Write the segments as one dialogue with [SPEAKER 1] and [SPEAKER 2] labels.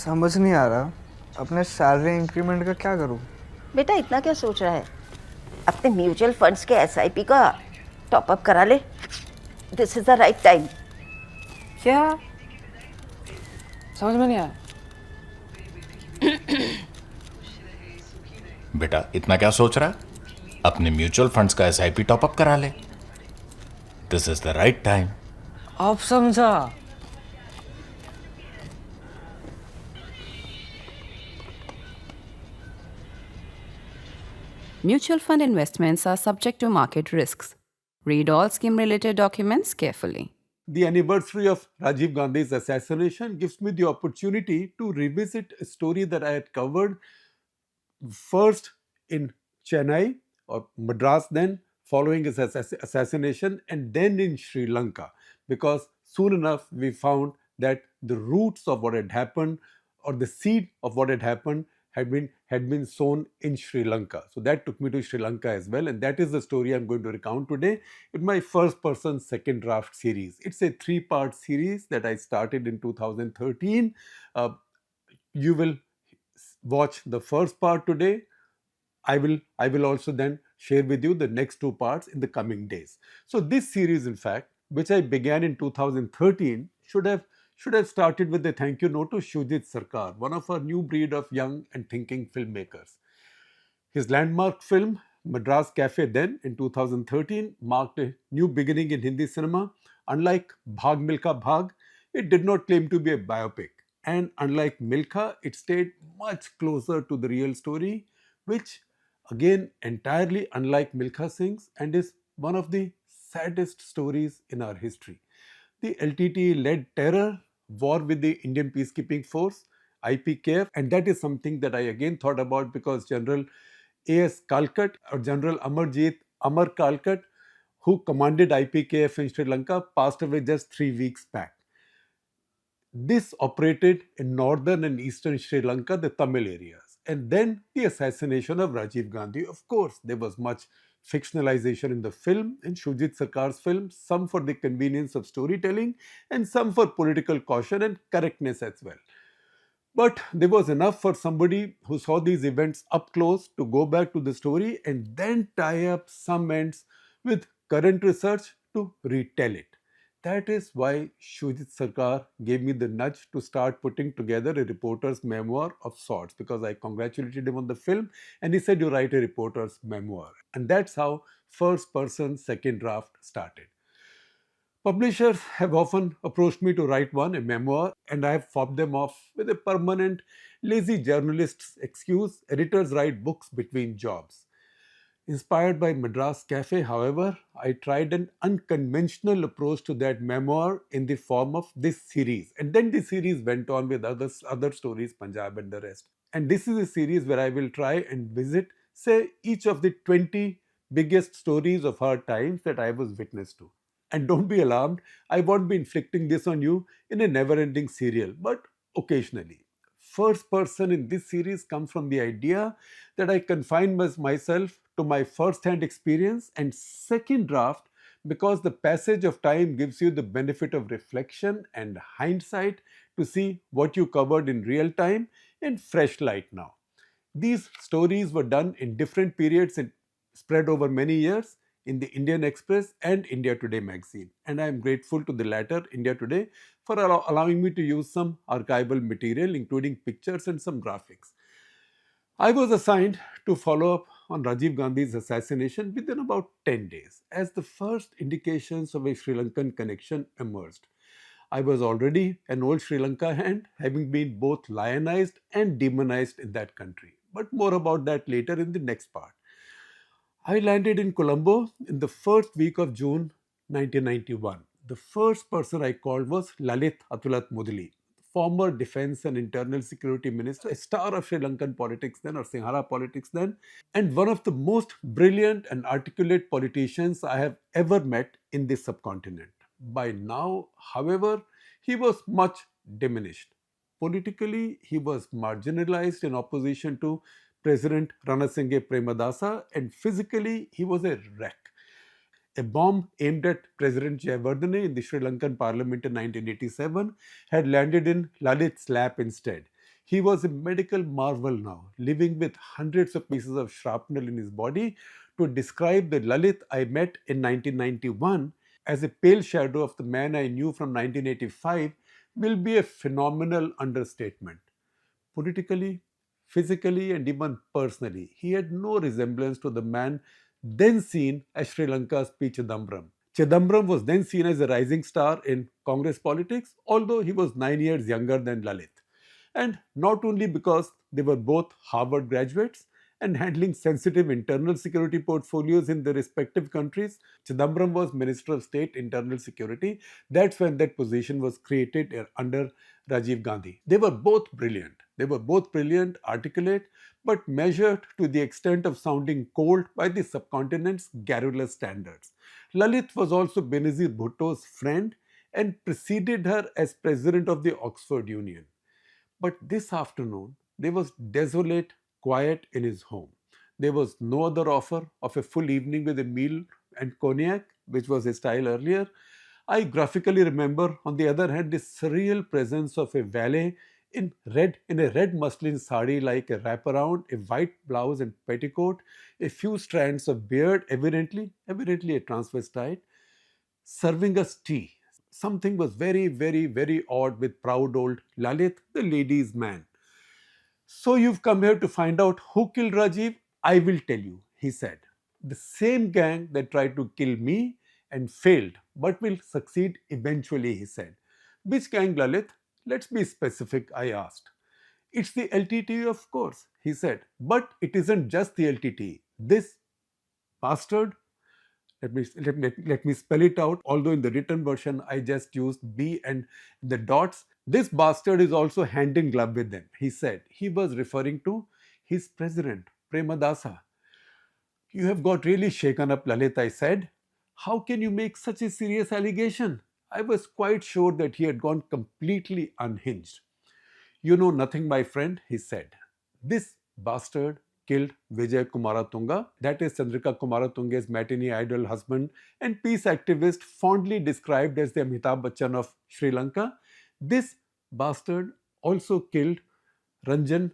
[SPEAKER 1] समझ नहीं आ रहा अपने सैलरी इंक्रीमेंट का क्या करूं।
[SPEAKER 2] बेटा इतना क्या सोच रहा है? अपने म्यूचुअल फंड्स के एसआईपी का टॉप अप करा ले। This is the right time.
[SPEAKER 3] क्या? समझ में नहीं आया।
[SPEAKER 4] बेटा इतना क्या सोच रहा है? अपने म्यूचुअल फंड्स का एसआईपी टॉपअप करा ले। This is the right time.
[SPEAKER 3] अब समझा।
[SPEAKER 5] Mutual fund investments are subject to market risks. Read all scheme related documents carefully.
[SPEAKER 6] The anniversary of Rajiv Gandhi's assassination gives me the opportunity to revisit a story that I had covered first in Chennai or Madras then, following his assassination, and then in Sri Lanka, because soon enough we found that the roots of what had happened or the seed of what had happened had been sown in Sri Lanka. So that took me to Sri Lanka as well, and that is the story I'm going to recount today in my first person second draft series. It's a 3-part series that I started in 2013. You will watch the first part today. I will also then share with you the next 2 parts in the coming days. So this series, in fact, which I began in 2013, should have started with a thank you note to Shujit Sarkar, one of our new breed of young and thinking filmmakers. His landmark film Madras Cafe then in 2013 marked a new beginning in Hindi cinema. Unlike Bhag Milkha Bhag, it did not claim to be a biopic. And unlike Milkha, it stayed much closer to the real story, which again entirely unlike Milkha Singh's, and is one of the saddest stories in our history. The LTTE led terror, war with the Indian peacekeeping force, IPKF, and that is something that I again thought about because General A.S. Kalkat or General Amarjit Amar Kalkat, who commanded IPKF in Sri Lanka, passed away just 3 weeks back. This operated in northern and eastern Sri Lanka, the Tamil areas. And then the assassination of Rajiv Gandhi. Of course, there was much fictionalization in the film, in Shujit Sarkar's film, some for the convenience of storytelling and some for political caution and correctness as well. But there was enough for somebody who saw these events up close to go back to the story and then tie up some ends with current research to retell it. That is why Shujit Sarkar gave me the nudge to start putting together a reporter's memoir of sorts, because I congratulated him on the film and he said, "You write a reporter's memoir." And that's how first person second draft started. Publishers have often approached me to write one, a memoir, and I have fobbed them off with a permanent lazy journalist's excuse: editors write books between jobs. Inspired by Madras Cafe, however, I tried an unconventional approach to that memoir in the form of this series. And then the series went on with other stories, Punjab and the rest. And this is a series where I will try and visit, say, each of the 20 biggest stories of our times that I was witness to. And don't be alarmed, I won't be inflicting this on you in a never ending serial, but occasionally. First person in this series comes from the idea that I confine myself to my first hand experience, and second draft because the passage of time gives you the benefit of reflection and hindsight to see what you covered in real time in fresh light now. These stories were done in different periods and spread over many years in the Indian Express and India Today magazine. And I am grateful to the latter, India Today, for allowing me to use some archival material, including pictures and some graphics. I was assigned to follow up on Rajiv Gandhi's assassination within about 10 days, as the first indications of a Sri Lankan connection emerged. I was already an old Sri Lanka hand, having been both lionized and demonized in that country. But more about that later in the next part. I landed in Colombo in the first week of June 1991. The first person I called was Lalit Atulat Mudali, former Defense and Internal Security Minister, a star of Sri Lankan politics then, or Sinhala politics then, and one of the most brilliant and articulate politicians I have ever met in this subcontinent. By now, however, he was much diminished. Politically, he was marginalized in opposition to President Ranasinghe Premadasa, and physically, he was a wreck. A bomb aimed at President Jayawardene in the Sri Lankan parliament in 1987 had landed in Lalit's lap instead. He was a medical marvel now, living with hundreds of pieces of shrapnel in his body. To describe the Lalit I met in 1991 as a pale shadow of the man I knew from 1985 will be a phenomenal understatement. Politically, physically, and even personally, he had no resemblance to the man then seen as Sri Lanka's P. Chidambaram. Chidambaram was then seen as a rising star in Congress politics, although he was 9 years younger than Lalit. And not only because they were both Harvard graduates and handling sensitive internal security portfolios in their respective countries. Chidambaram was Minister of State Internal Security. That's when that position was created under Rajiv Gandhi. They were both brilliant. They were both brilliant, articulate, but measured to the extent of sounding cold by the subcontinent's garrulous standards. Lalit was also Benazir Bhutto's friend and preceded her as president of the Oxford Union. But this afternoon, there was desolate quiet in his home. There was no other offer of a full evening with a meal and cognac, which was his style earlier. I graphically remember, on the other hand, the surreal presence of a valet in a red muslin sari like a wraparound, a white blouse and petticoat, a few strands of beard, evidently a transvestite, serving us tea. Something was very odd with proud old Lalit, the ladies' man. So you've come here to find out who killed Rajiv? I will tell you, he said. The same gang that tried to kill me and failed, but will succeed eventually, he said. Which gang, Lalit? Let's be specific, I asked. It's the LTTE, of course, he said. But it isn't just the LTTE. This bastard, let me spell it out, although in the written version I just used B and the dots. This bastard is also hand in glove with them, he said. He was referring to his president, Premadasa. You have got really shaken up, Lalit, I said. How can you make such a serious allegation? I was quite sure that he had gone completely unhinged. You know nothing, my friend, he said. This bastard killed Vijay Kumaratunga, that is Chandrika Kumaratunga's matinee idol husband and peace activist fondly described as the Amitabh Bachchan of Sri Lanka. This bastard also killed Ranjan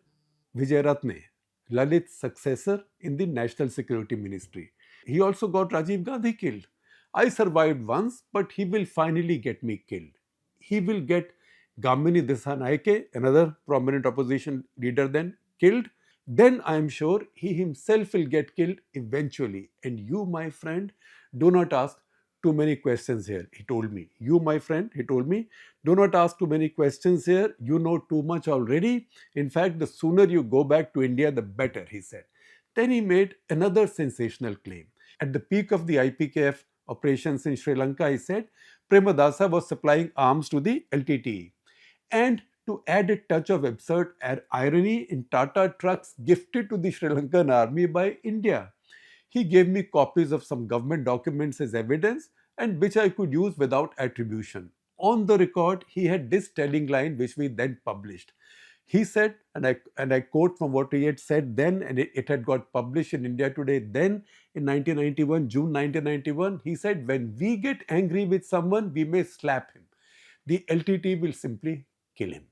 [SPEAKER 6] Vijayaratne, Lalit's successor in the National Security Ministry. He also got Rajiv Gandhi killed. I survived once, but he will finally get me killed. He will get Gamini Desanaike, another prominent opposition leader, then killed. Then I am sure he himself will get killed eventually. And you, my friend, do not ask too many questions here, he told me. You, my friend, he told me, do not ask too many questions here. You know too much already. In fact, the sooner you go back to India, the better, he said. Then he made another sensational claim. At the peak of the IPKF operations in Sri Lanka, he said, Premadasa was supplying arms to the LTTE. And to add a touch of absurd irony, in Tata trucks gifted to the Sri Lankan army by India. He gave me copies of some government documents as evidence and which I could use without attribution. On the record, he had this telling line which we then published. He said, and I quote from what he had said then, and it had got published in India Today then in 1991, June 1991. He said, when we get angry with someone, we may slap him. The LTT will simply kill him.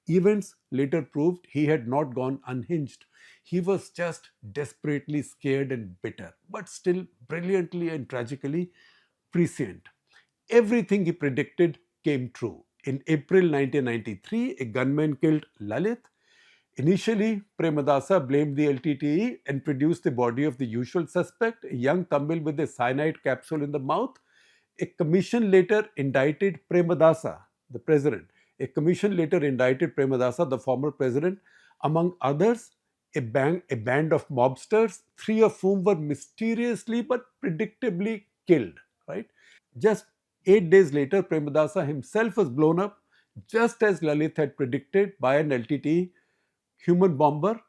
[SPEAKER 6] Events later proved he had not gone unhinged. He was just desperately scared and bitter, but still brilliantly and tragically prescient. Everything he predicted came true. In April 1993, a gunman killed Lalit. Initially, Premadasa blamed the LTTE and produced the body of the usual suspect, a young Tamil with a cyanide capsule in the mouth. A commission later indicted Premadasa, the president. A commission later indicted Premadasa, the former president, among others, a band of mobsters, three of whom were mysteriously but predictably killed. Right? Just 8 days later, Premadasa himself was blown up, just as Lalit had predicted, by an LTT human bomber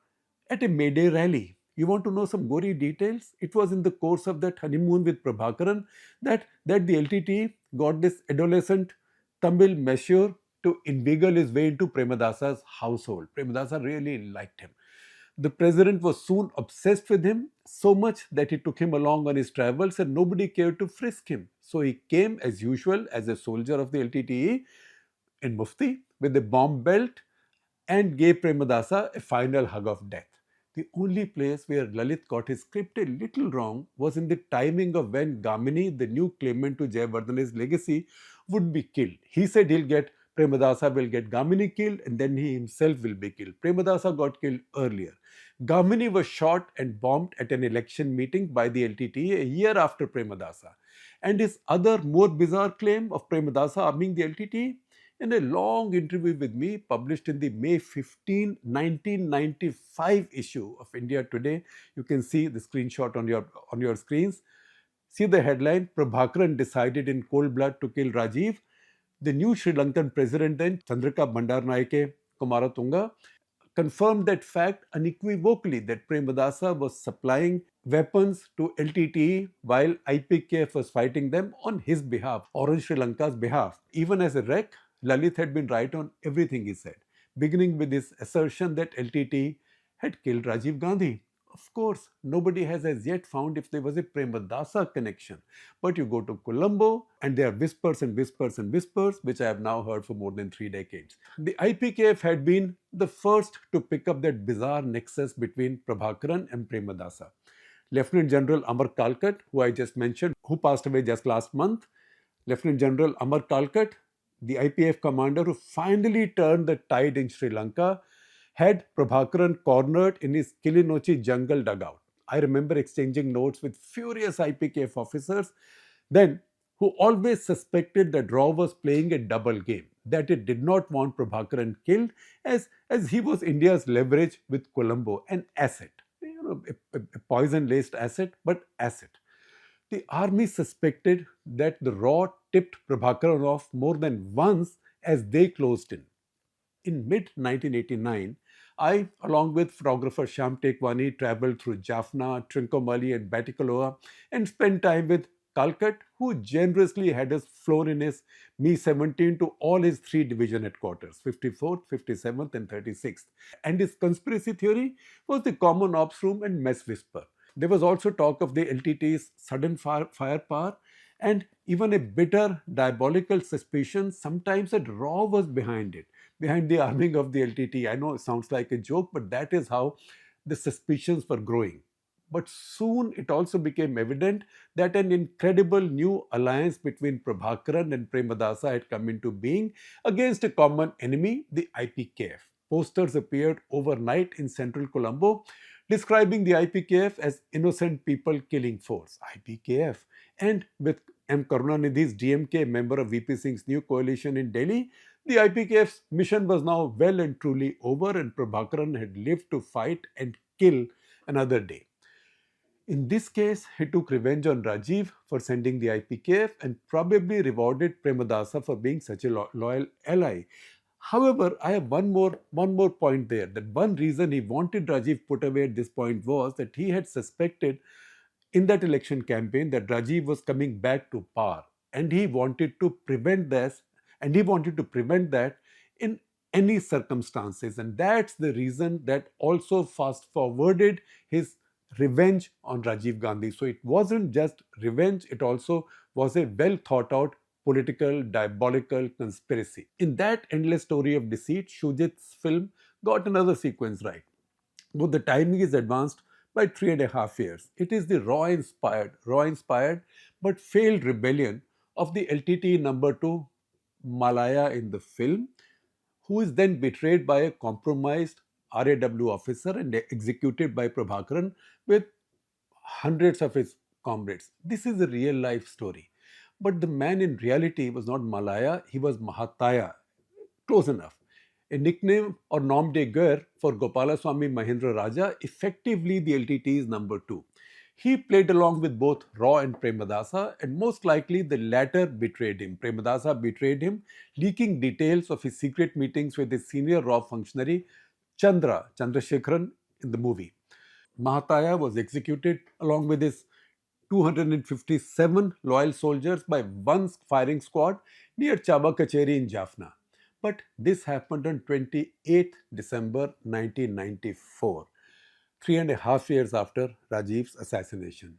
[SPEAKER 6] at a May Day rally. You want to know some gory details? It was in the course of that honeymoon with Prabhakaran that the LTT got this adolescent Tamil monsieur to inveigle his way into Premadasa's household. Premadasa really liked him. The president was soon obsessed with him, so much that he took him along on his travels and nobody cared to frisk him. So he came as usual as a soldier of the LTTE in Mufti with a bomb belt and gave Premadasa a final hug of death. The only place where Lalit got his script a little wrong was in the timing of when Gamini, the new claimant to Jayavardhane's legacy, would be killed. He said Premadasa will get Gamini killed and then he himself will be killed. Premadasa got killed earlier. Gamini was shot and bombed at an election meeting by the LTTE a year after Premadasa. And his other more bizarre claim of Premadasa arming the LTTE, in a long interview with me published in the May 15, 1995 issue of India Today, you can see the screenshot on your screens. See the headline, Prabhakaran decided in cold blood to kill Rajiv. The new Sri Lankan president then, Chandrika Bandaranaike Kumaratunga, confirmed that fact unequivocally that Premadasa was supplying weapons to LTTE while IPKF was fighting them on his behalf or on Sri Lanka's behalf. Even as a wreck, Lalit had been right on everything he said, beginning with his assertion that LTTE had killed Rajiv Gandhi. Of course, nobody has as yet found if there was a Premadasa connection. But you go to Colombo and there are whispers and whispers and whispers, which I have now heard for more than 3 decades. The IPKF had been the first to pick up that bizarre nexus between Prabhakaran and Premadasa. Lieutenant General Amar Kalkat, who I just mentioned, who passed away just last month, Lieutenant General Amar Kalkat, the IPF commander who finally turned the tide in Sri Lanka, had Prabhakaran cornered in his Kilinochi jungle dugout. I remember exchanging notes with furious IPKF officers then who always suspected that Rao was playing a double game, that it did not want Prabhakaran killed as he was India's leverage with Colombo, an asset, a poison-laced asset, but asset. The army suspected that the Rao tipped Prabhakaran off more than once as they closed in. In mid 1989, I, along with photographer Shyam Tekwani, traveled through Jaffna, Trincomalee, and Batticaloa and spent time with Kalkat, who generously had us flown in his Mi 17 to all his 3 division headquarters, 54th, 57th, and 36th. And his conspiracy theory was the common ops room and mess whisper. There was also talk of the LTT's sudden firepower and even a bitter, diabolical suspicion sometimes that Rao was behind it, behind the arming of the LTT. I know it sounds like a joke, but that is how the suspicions were growing. But soon it also became evident that an incredible new alliance between Prabhakaran and Premadasa had come into being against a common enemy, the IPKF. Posters appeared overnight in central Colombo describing the IPKF as innocent people killing force, IPKF. And with M. Karunanidhi's DMK, member of VP Singh's new coalition in Delhi, the IPKF's mission was now well and truly over and Prabhakaran had lived to fight and kill another day. In this case, he took revenge on Rajiv for sending the IPKF and probably rewarded Premadasa for being such a loyal ally. However, I have one more point there, that one reason he wanted Rajiv put away at this point was that he had suspected in that election campaign that Rajiv was coming back to power and he wanted to prevent this and he wanted to prevent that in any circumstances, and that's the reason that also fast forwarded his revenge on Rajiv Gandhi. So it wasn't just revenge, it also was a well thought out political, diabolical conspiracy. In that endless story of deceit, Shujit's film got another sequence right. Though the timing is advanced by 3.5 years. It is the raw-inspired but failed rebellion of the LTTE number 2 Malaya in the film, who is then betrayed by a compromised RAW officer and executed by Prabhakaran with hundreds of his comrades. This is a real life story. But the man in reality was not Malaya, he was Mahataya. Close enough. A nickname or nom de guerre for Gopalaswamy Mahendra Raja, effectively the LTT's number 2. He played along with both Rao and Premadasa, and most likely the latter betrayed him. Premadasa betrayed him, leaking details of his secret meetings with his senior Rao functionary Chandrasekharan in the movie. Mahataya was executed along with his 257 loyal soldiers by one firing squad near Chaba Kacheri in Jaffna. But this happened on 28th December 1994, 3.5 years after Rajiv's assassination,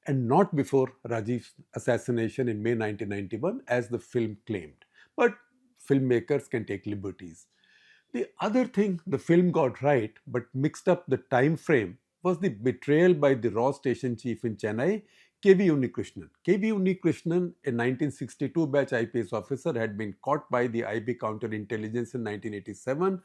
[SPEAKER 6] and not before Rajiv's assassination in May 1991 as the film claimed. But filmmakers can take liberties. The other thing the film got right but mixed up the time frame was the betrayal by the Raw station chief in Chennai, KV Unnikrishnan. KV Unnikrishnan, a 1962 batch IPS officer, had been caught by the IB counterintelligence in 1987,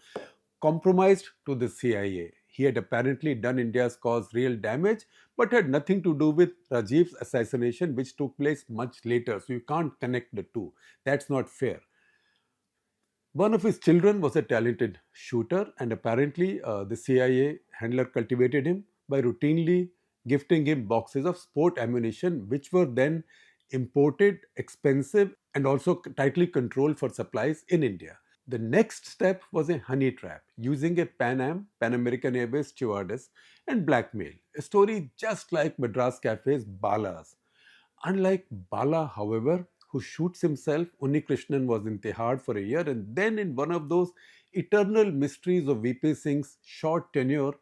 [SPEAKER 6] compromised to the CIA. He had apparently done India's cause real damage, but had nothing to do with Rajiv's assassination, which took place much later. So you can't connect the two. That's not fair. One of his children was a talented shooter, and apparently the CIA handler cultivated him by routinely gifting him boxes of sport ammunition, which were then imported, expensive, and also tightly controlled for supplies in India. The next step was a honey trap using a Pan American Airways stewardess, and blackmail. A story just like Madras Cafe's Bala's. Unlike Bala, however, who shoots himself, Unnikrishnan was in Tihar for a year and then, in one of those eternal mysteries of VP Singh's short tenure,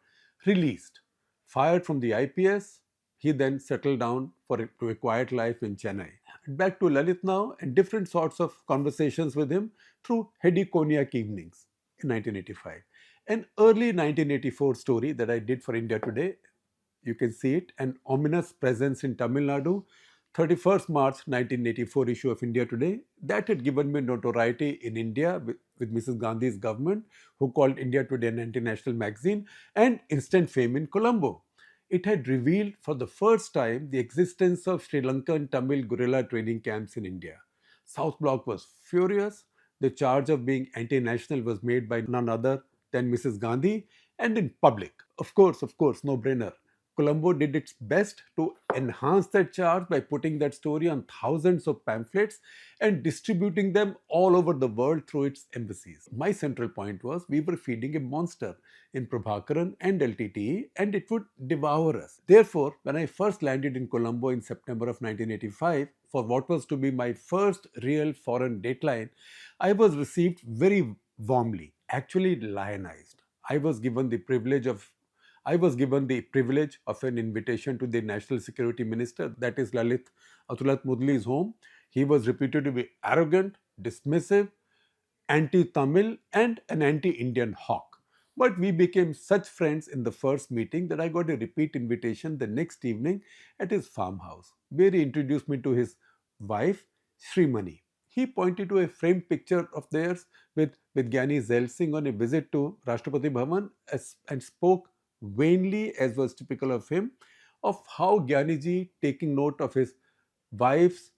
[SPEAKER 6] released. Fired from the IPS, he then settled down to a quiet life in Chennai. Back to Lalit now, and different sorts of conversations with him through heady cognac evenings in 1985. An early 1984 story that I did for India Today, you can see it, an ominous presence in Tamil Nadu, 31st March 1984 issue of India Today, that had given me notoriety in India with Mrs. Gandhi's government, who called India Today an anti-national magazine, and instant fame in Colombo. It had revealed for the first time the existence of Sri Lankan Tamil guerrilla training camps in India. South Bloc was furious. The charge of being anti-national was made by none other than Mrs. Gandhi, and in public. Of course, no brainer. Colombo did its best to enhance that charge by putting that story on thousands of pamphlets and distributing them all over the world through its embassies. My central point was we were feeding a monster in Prabhakaran and LTTE, and it would devour us. Therefore, when I first landed in Colombo in September of 1985 for what was to be my first real foreign dateline, I was received very warmly, actually lionized. I was given the privilege of an invitation to the National Security Minister, that is Lalit Atulat Mudli's home. He was reputed to be arrogant, dismissive, anti-Tamil, and an anti-Indian hawk. But we became such friends in the first meeting that I got a repeat invitation the next evening at his farmhouse, where he introduced me to his wife, Srimani. He pointed to a framed picture of theirs with Gyani Zail Singh on a visit to Rashtrapati Bhavan and spoke vainly, as was typical of him, of how Gyaniji, taking note of his wife's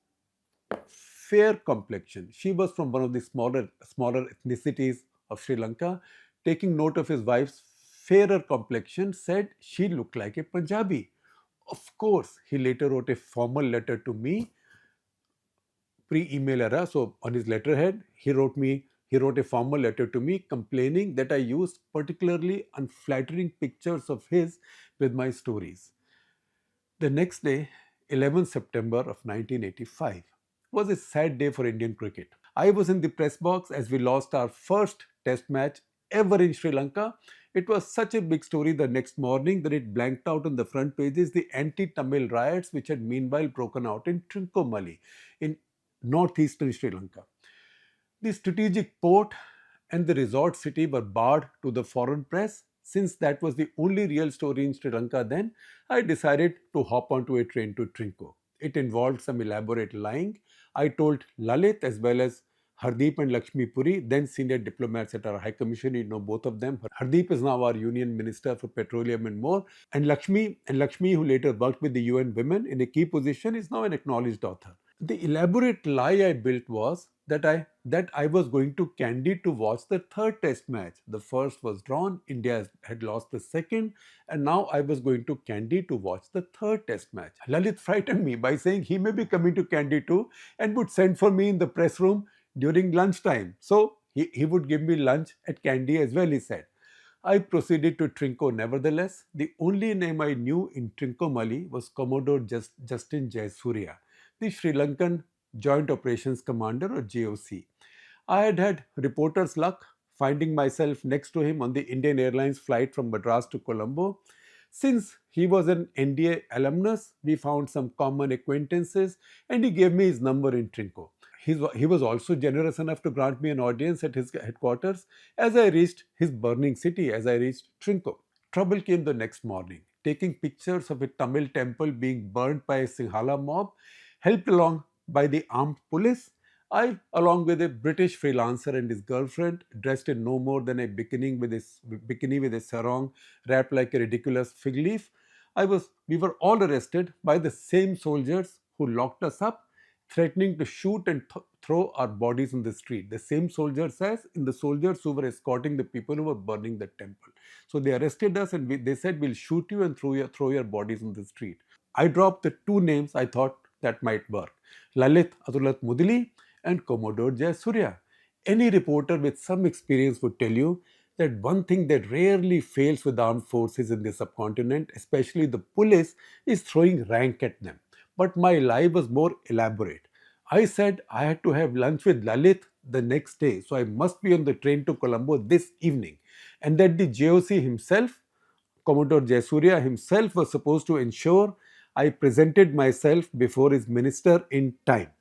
[SPEAKER 6] fair complexion, she was from one of the smaller ethnicities of Sri Lanka, taking note of his wife's fairer complexion, said she looked like a Punjabi. Of course, he later wrote a formal letter to me, pre-email era. So on his letterhead, he wrote a formal letter to me complaining that I used particularly unflattering pictures of his with my stories. The next day, 11th September of 1985, was a sad day for Indian cricket. I was in the press box as we lost our first test match ever in Sri Lanka. It was such a big story the next morning that it blanked out on the front pages the anti-Tamil riots which had meanwhile broken out in Trincomalee in northeastern Sri Lanka. The strategic port and the resort city were barred to the foreign press. Since that was the only real story in Sri Lanka then, I decided to hop onto a train to Trinco. It involved some elaborate lying. I told Lalit as well as Hardeep and Lakshmi Puri, then senior diplomats at our High Commission, you know both of them. Hardeep is now our Union Minister for Petroleum and more. And Lakshmi, who later worked with the UN Women in a key position, is now an acknowledged author. The elaborate lie I built was that I was going to Kandy to watch the third test match. The first was drawn, India had lost the second, and now I was going to Kandy to watch the third test match. Lalit frightened me by saying he may be coming to Kandy too and would send for me in the press room during lunchtime. So he would give me lunch at Kandy as well, he said. I proceeded to Trinco nevertheless. The only name I knew in Trincomalee was Commodore Justin Jayasuriya, the Sri Lankan Joint Operations Commander or JOC. I had had reporter's luck finding myself next to him on the Indian Airlines flight from Madras to Colombo. Since he was an NDA alumnus, we found some common acquaintances and he gave me his number in Trinco. He was also generous enough to grant me an audience at his headquarters as I reached his burning city, as I reached Trinco. Trouble came the next morning. Taking pictures of a Tamil temple being burnt by a Sinhala mob, helped along by the armed police, I, along with a British freelancer and his girlfriend, dressed in no more than a bikini with a sarong wrapped like a ridiculous fig leaf, we were all arrested by the same soldiers who locked us up, threatening to shoot and throw our bodies in the street. The same soldiers as in the soldiers who were escorting the people who were burning the temple. So they arrested us and they said, we'll shoot you and throw your bodies in the street. I dropped the two names I thought that might work: Lalit Atulat Mudili and Commodore Jayasuriya. Any reporter with some experience would tell you that one thing that rarely fails with armed forces in the subcontinent, especially the police, is throwing rank at them. But my lie was more elaborate. I said I had to have lunch with Lalit the next day, so I must be on the train to Colombo this evening, and that the JOC himself, Commodore Jayasuriya himself, was supposed to ensure I presented myself before his minister in time.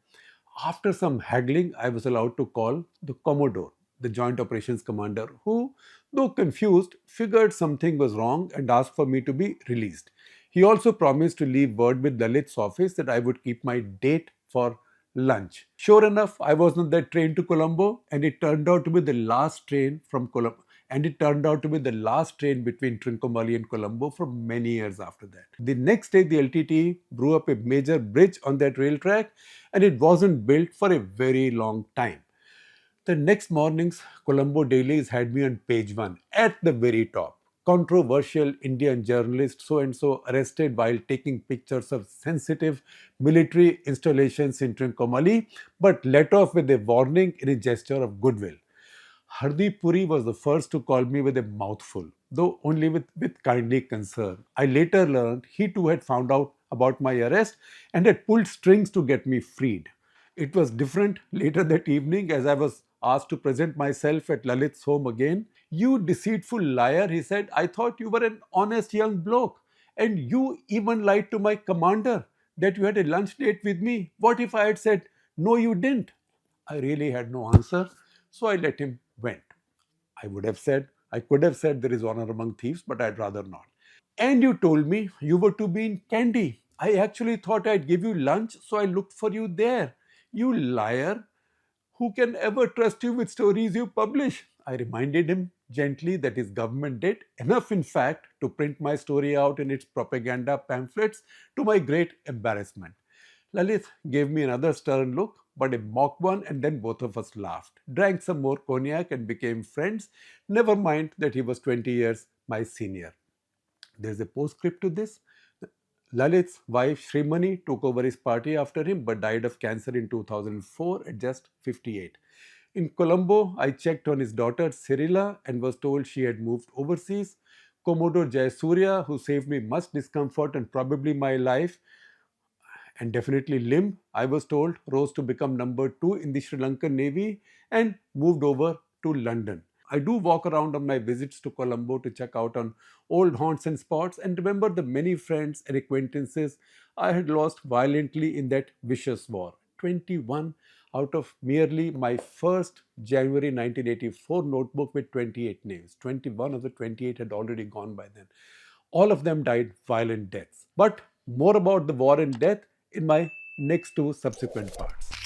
[SPEAKER 6] After some haggling, I was allowed to call the Commodore, the Joint Operations Commander, who, though confused, figured something was wrong and asked for me to be released. He also promised to leave word with Lalit's office that I would keep my date for lunch. Sure enough, I was on that train to Colombo, and it turned out to be the last train from Colombo. And it turned out to be the last train between Trincomalee and Colombo for many years after that. The next day, the LTTE blew up a major bridge on that rail track, and it wasn't built for a very long time. The next morning's Colombo dailies had me on page 1 at the very top. Controversial Indian journalist so and so arrested while taking pictures of sensitive military installations in Trincomalee, but let off with a warning in a gesture of goodwill. Hardeep Puri was the first to call me with a mouthful, though only with kindly concern. I later learned he too had found out about my arrest and had pulled strings to get me freed. It was different later that evening as I was asked to present myself at Lalit's home again. You deceitful liar, he said, I thought you were an honest young bloke, and you even lied to my commander that you had a lunch date with me. What if I had said, no, you didn't? I really had no answer, so I let him went. I could have said there is honor among thieves, but I'd rather not. And you told me you were to be in Kandy. I actually thought I'd give you lunch, so I looked for you there. You liar. Who can ever trust you with stories you publish? I reminded him gently that his government did enough, in fact, to print my story out in its propaganda pamphlets, to my great embarrassment. Lalit gave me another stern look, but a mock one, and then both of us laughed, drank some more cognac, and became friends. Never mind that he was 20 years my senior. There's a postscript to this. Lalit's wife Srimani took over his party after him but died of cancer in 2004 at just 58. In Colombo, I checked on his daughter Cyrilla and was told she had moved overseas. Commodore Jayasuriya, who saved me much discomfort and probably my life, and definitely limb, I was told, rose to become number 2 in the Sri Lankan Navy and moved over to London. I do walk around on my visits to Colombo to check out on old haunts and spots and remember the many friends and acquaintances I had lost violently in that vicious war. 21 out of merely my first January 1984 notebook with 28 names. 21 of the 28 had already gone by then. All of them died violent deaths. But more about the war and death in my next 2 subsequent parts.